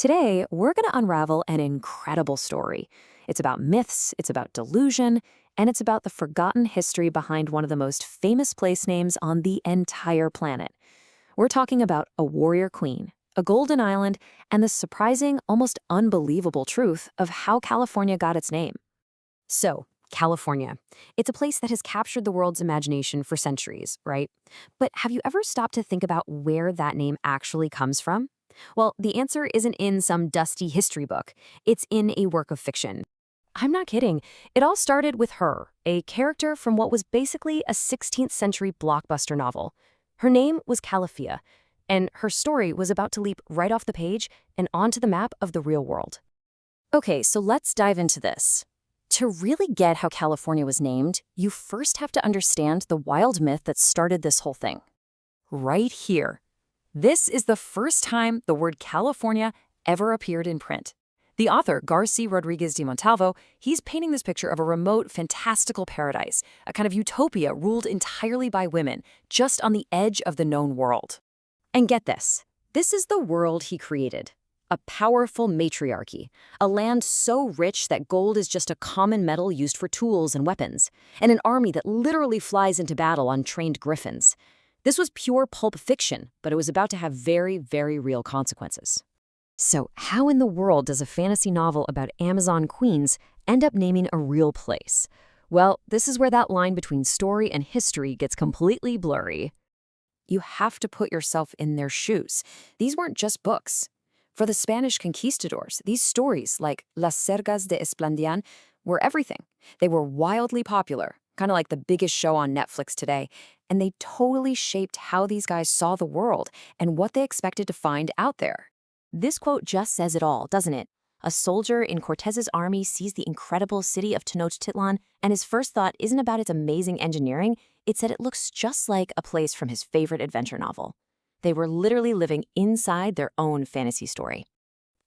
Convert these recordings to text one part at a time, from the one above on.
Today, we're going to unravel an incredible story. It's about myths, it's about delusion, and it's about the forgotten history behind one of the most famous place names on the entire planet. We're talking about a warrior queen, a golden island, and the surprising, almost unbelievable truth of how California got its name. So, California. It's a place that has captured the world's imagination for centuries, right? But have you ever stopped to think about where that name actually comes from? Well, the answer isn't in some dusty history book. It's in a work of fiction. I'm not kidding. It all started with her, a character from what was basically a 16th century blockbuster novel. Her name was Calafia, and her story was about to leap right off the page and onto the map of the real world. Okay, so let's dive into this. To really get how California was named, you first have to understand the wild myth that started this whole thing. Right here. This is the first time the word California ever appeared in print. The author, Garci Rodriguez de Montalvo, he's painting this picture of a remote, fantastical paradise, a kind of utopia ruled entirely by women, just on the edge of the known world. And get this. This is the world he created. A powerful matriarchy, a land so rich that gold is just a common metal used for tools and weapons, and an army that literally flies into battle on trained griffins. This was pure pulp fiction, but it was about to have very, very real consequences. So how in the world does a fantasy novel about Amazon queens end up naming a real place? Well, this is where that line between story and history gets completely blurry. You have to put yourself in their shoes. These weren't just books. For the Spanish conquistadors, these stories, like Las Sergas de Esplandian, were everything. They were wildly popular, kind of like the biggest show on Netflix today, and they totally shaped how these guys saw the world and what they expected to find out there. This quote just says it all, doesn't it? A soldier in Cortez's army sees the incredible city of Tenochtitlan, and his first thought isn't about its amazing engineering, it's that it looks just like a place from his favorite adventure novel. They were literally living inside their own fantasy story.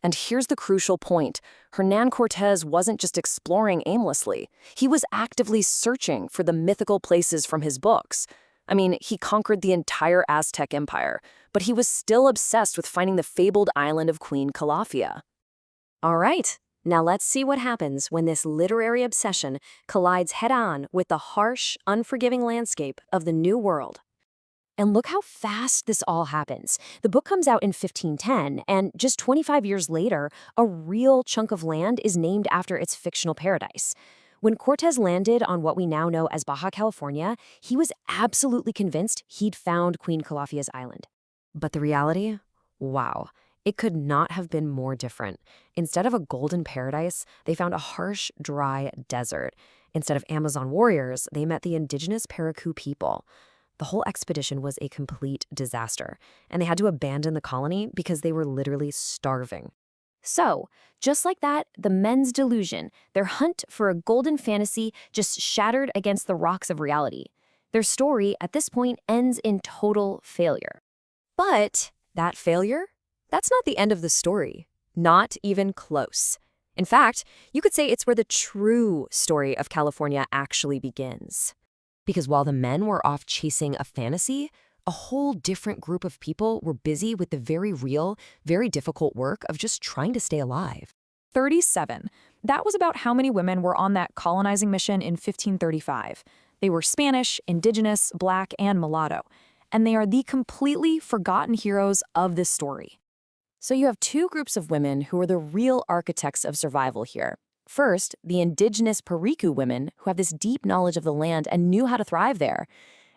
And here's the crucial point. Hernán Cortés wasn't just exploring aimlessly. He was actively searching for the mythical places from his books. I mean, he conquered the entire Aztec Empire, but he was still obsessed with finding the fabled island of Queen Calafia. All right, now let's see what happens when this literary obsession collides head-on with the harsh, unforgiving landscape of the New World. And look how fast this all happens. The book comes out in 1510, and just 25 years later, a real chunk of land is named after its fictional paradise. When Cortés landed on what we now know as Baja California, he was absolutely convinced he'd found Queen Calafia's island. But the reality? Wow. It could not have been more different. Instead of a golden paradise, they found a harsh, dry desert. Instead of Amazon warriors, they met the indigenous Paracu people. The whole expedition was a complete disaster, and they had to abandon the colony because they were literally starving. So, just like that, the men's delusion, their hunt for a golden fantasy, just shattered against the rocks of reality. Their story, at this point, ends in total failure. But that failure? That's not the end of the story. Not even close. In fact, you could say it's where the true story of California actually begins. Because while the men were off chasing a fantasy, a whole different group of people were busy with the very real, very difficult work of just trying to stay alive. 37. That was about how many women were on that colonizing mission in 1535. They were Spanish, indigenous, black, and mulatto. And they are the completely forgotten heroes of this story. So you have two groups of women who are the real architects of survival here. First, the indigenous Paracu women who have this deep knowledge of the land and knew how to thrive there.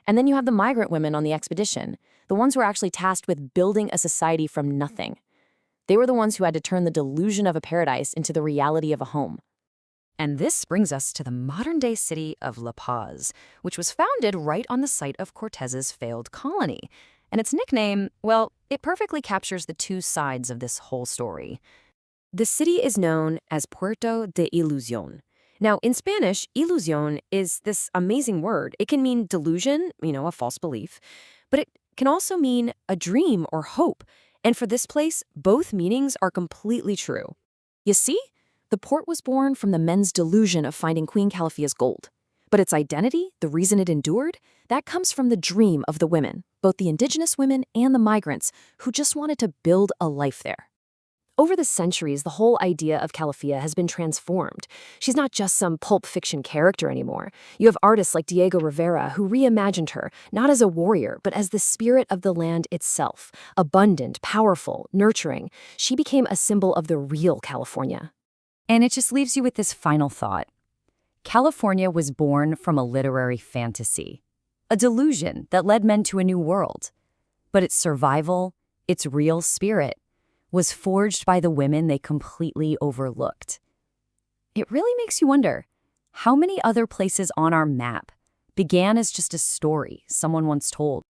And then you have the migrant women on the expedition, the ones who were actually tasked with building a society from nothing. They were the ones who had to turn the delusion of a paradise into the reality of a home. And this brings us to the modern-day city of La Paz, which was founded right on the site of Cortez's failed colony. And its nickname, well, it perfectly captures the two sides of this whole story. The city is known as Puerto de Ilusión. Now, in Spanish, ilusión is this amazing word. It can mean delusion, a false belief, but it can also mean a dream or hope. And for this place, both meanings are completely true. You see, the port was born from the men's delusion of finding Queen Calafia's gold. But its identity, the reason it endured, that comes from the dream of the women, both the indigenous women and the migrants, who just wanted to build a life there. Over the centuries, the whole idea of Calafia has been transformed. She's not just some pulp fiction character anymore. You have artists like Diego Rivera who reimagined her, not as a warrior, but as the spirit of the land itself. Abundant, powerful, nurturing, she became a symbol of the real California. And it just leaves you with this final thought. California was born from a literary fantasy, a delusion that led men to a new world. But its survival, its real spirit, was forged by the women they completely overlooked. It really makes you wonder, how many other places on our map began as just a story someone once told?